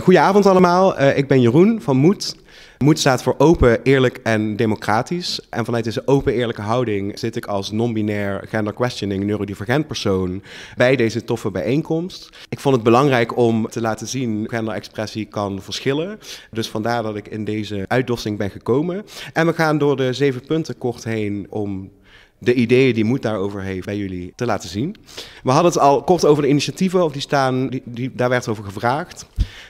Goedenavond allemaal. Ik ben Jeroen van Moed. Moed staat voor open, eerlijk en democratisch. En vanuit deze open, eerlijke houding zit ik als non-binair, gender-questioning, neurodivergent persoon bij deze toffe bijeenkomst. Ik vond het belangrijk om te laten zien hoe genderexpressie kan verschillen. Dus vandaar dat ik in deze uitdossing ben gekomen. En we gaan door de 7 punten kort heen om de ideeën die Moed daarover heeft bij jullie te laten zien. We hadden het al kort over de initiatieven, of daar werd over gevraagd.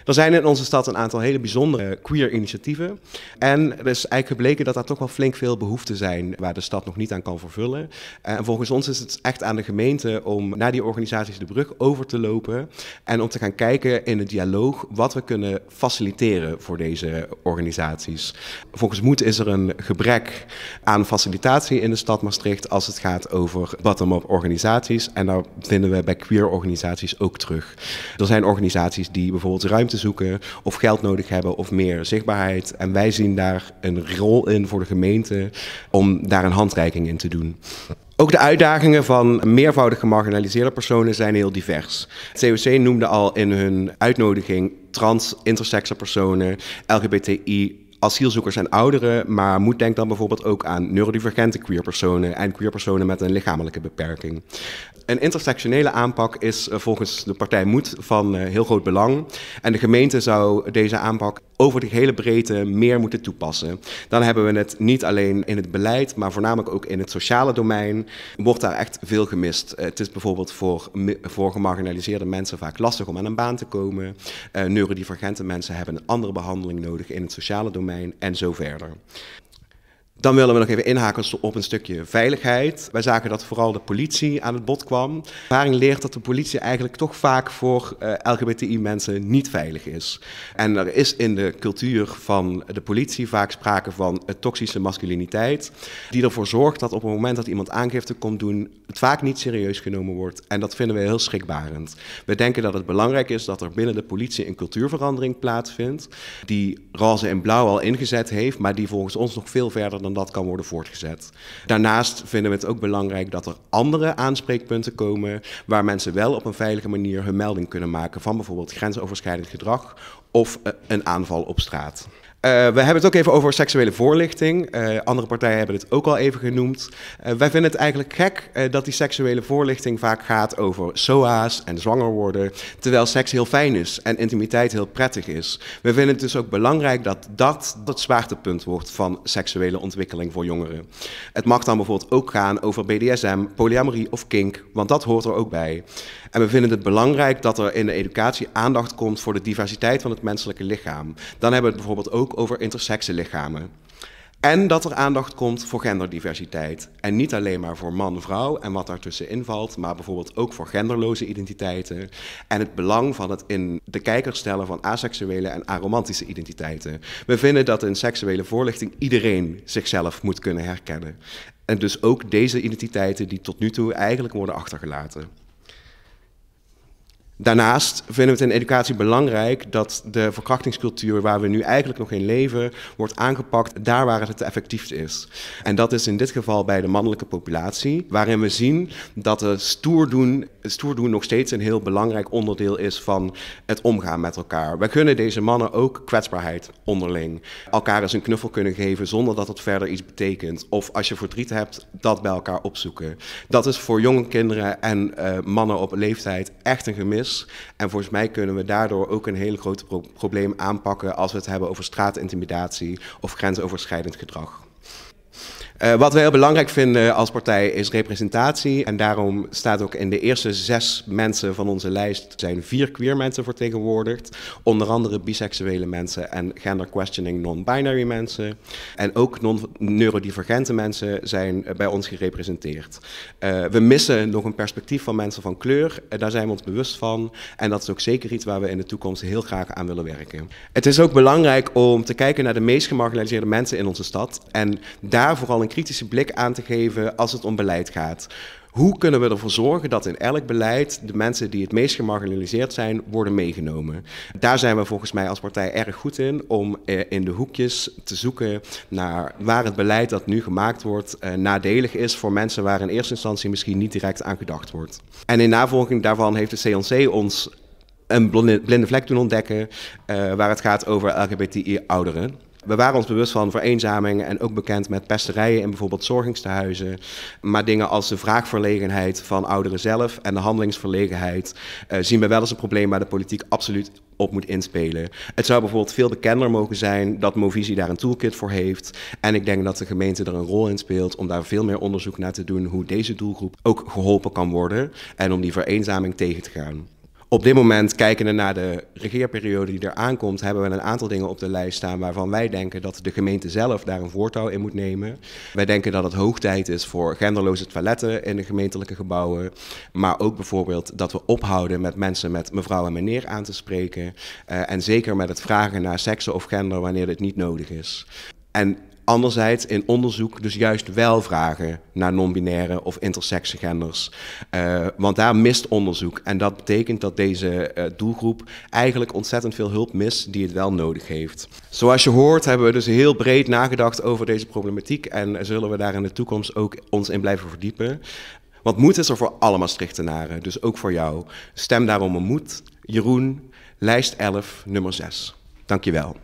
Er zijn in onze stad een aantal hele bijzondere queer initiatieven. En er is eigenlijk gebleken dat er toch wel flink veel behoeften zijn waar de stad nog niet aan kan vervullen. En volgens ons is het echt aan de gemeente om naar die organisaties de brug over te lopen en om te gaan kijken in het dialoog wat we kunnen faciliteren voor deze organisaties. Volgens Moed is er een gebrek aan facilitatie in de stad Maastricht als het gaat over bottom-up organisaties. En daar vinden we bij queer organisaties ook terug. Er zijn organisaties die bijvoorbeeld ruimte zoeken of geld nodig hebben of meer zichtbaarheid. En wij zien daar een rol in voor de gemeente om daar een handreiking in te doen. Ook de uitdagingen van meervoudig gemarginaliseerde personen zijn heel divers. Het COC noemde al in hun uitnodiging trans, intersexe personen, LGBTI, asielzoekers en ouderen, maar Moed denkt dan bijvoorbeeld ook aan neurodivergente queerpersonen en queerpersonen met een lichamelijke beperking. Een intersectionele aanpak is volgens de partij Moed van heel groot belang. En de gemeente zou deze aanpak over de hele breedte meer moeten toepassen. Dan hebben we het niet alleen in het beleid, maar voornamelijk ook in het sociale domein. Wordt daar echt veel gemist. Het is bijvoorbeeld voor gemarginaliseerde mensen vaak lastig om aan een baan te komen. Neurodivergente mensen hebben een andere behandeling nodig in het sociale domein en zo verder. Dan willen we nog even inhaken op een stukje veiligheid. Wij zagen dat vooral de politie aan het bod kwam. Ervaring leert dat de politie eigenlijk toch vaak voor LGBTI-mensen niet veilig is. En er is in de cultuur van de politie vaak sprake van toxische masculiniteit, die ervoor zorgt dat op het moment dat iemand aangifte komt doen, het vaak niet serieus genomen wordt. En dat vinden we heel schrikbarend. We denken dat het belangrijk is dat er binnen de politie een cultuurverandering plaatsvindt, die roze en blauw al ingezet heeft, maar die volgens ons nog veel verder dan dat kan worden voortgezet. Daarnaast vinden we het ook belangrijk dat er andere aanspreekpunten komen waar mensen wel op een veilige manier hun melding kunnen maken van bijvoorbeeld grensoverschrijdend gedrag of een aanval op straat. We hebben het ook even over seksuele voorlichting. Andere partijen hebben het ook al even genoemd. Wij vinden het eigenlijk gek dat die seksuele voorlichting vaak gaat over SOA's en zwanger worden, terwijl seks heel fijn is en intimiteit heel prettig is. We vinden het dus ook belangrijk dat dat het zwaartepunt wordt van seksuele ontwikkeling voor jongeren. Het mag dan bijvoorbeeld ook gaan over BDSM, polyamorie of kink, want dat hoort er ook bij. En we vinden het belangrijk dat er in de educatie aandacht komt voor de diversiteit van het menselijke lichaam. Dan hebben we het bijvoorbeeld ook over intersexe lichamen. En dat er aandacht komt voor genderdiversiteit. En niet alleen maar voor man-vrouw en wat daartussenin valt, maar bijvoorbeeld ook voor genderloze identiteiten. En het belang van het in de kijker stellen van aseksuele en aromantische identiteiten. We vinden dat in seksuele voorlichting iedereen zichzelf moet kunnen herkennen. En dus ook deze identiteiten die tot nu toe eigenlijk worden achtergelaten. Daarnaast vinden we het in educatie belangrijk dat de verkrachtingscultuur waar we nu eigenlijk nog in leven, wordt aangepakt daar waar het effectief is. En dat is in dit geval bij de mannelijke populatie, waarin we zien dat het stoer doen nog steeds een heel belangrijk onderdeel is van het omgaan met elkaar. Wij gunnen deze mannen ook kwetsbaarheid onderling. Elkaar eens een knuffel kunnen geven zonder dat het verder iets betekent. Of als je verdriet hebt, dat bij elkaar opzoeken. Dat is voor jonge kinderen en mannen op leeftijd echt een gemis. En volgens mij kunnen we daardoor ook een hele groot probleem aanpakken als we het hebben over straatintimidatie of grensoverschrijdend gedrag. Wat we heel belangrijk vinden als partij is representatie. En daarom staat ook in de eerste 6 mensen van onze lijst zijn 4 queer mensen vertegenwoordigd. Onder andere biseksuele mensen en gender-questioning non-binary mensen. En ook neurodivergente mensen zijn bij ons gerepresenteerd. We missen nog een perspectief van mensen van kleur. Daar zijn we ons bewust van. En dat is ook zeker iets waar we in de toekomst heel graag aan willen werken. Het is ook belangrijk om te kijken naar de meest gemarginaliseerde mensen in onze stad. En daar vooral een kritische blik aan te geven als het om beleid gaat. Hoe kunnen we ervoor zorgen dat in elk beleid de mensen die het meest gemarginaliseerd zijn, worden meegenomen? Daar zijn we volgens mij als partij erg goed in, om in de hoekjes te zoeken naar waar het beleid dat nu gemaakt wordt nadelig is voor mensen waar in eerste instantie misschien niet direct aan gedacht wordt. En in navolging daarvan heeft de CNC ons een blinde vlek doen ontdekken waar het gaat over LGBTI-ouderen. We waren ons bewust van vereenzaming en ook bekend met pesterijen in bijvoorbeeld zorgingstehuizen. Maar dingen als de vraagverlegenheid van ouderen zelf en de handelingsverlegenheid zien we wel als een probleem waar de politiek absoluut op moet inspelen. Het zou bijvoorbeeld veel bekender mogen zijn dat Movisie daar een toolkit voor heeft. En ik denk dat de gemeente er een rol in speelt om daar veel meer onderzoek naar te doen hoe deze doelgroep ook geholpen kan worden en om die vereenzaming tegen te gaan. Op dit moment, kijkende naar de regeerperiode die er aankomt, hebben we een aantal dingen op de lijst staan waarvan wij denken dat de gemeente zelf daar een voortouw in moet nemen. Wij denken dat het hoog tijd is voor genderloze toiletten in de gemeentelijke gebouwen. Maar ook bijvoorbeeld dat we ophouden met mensen met mevrouw en meneer aan te spreken. En zeker met het vragen naar seksen of gender wanneer dit niet nodig is. En anderzijds in onderzoek dus juist wel vragen naar non-binaire of intersexe genders. Want daar mist onderzoek. En dat betekent dat deze doelgroep eigenlijk ontzettend veel hulp mist die het wel nodig heeft. Zoals je hoort hebben we dus heel breed nagedacht over deze problematiek. En zullen we daar in de toekomst ook ons in blijven verdiepen. Want moed is er voor alle Maastrichtenaren, dus ook voor jou. Stem daarom op moed. Jeroen, lijst 11, nummer 6. Dankjewel.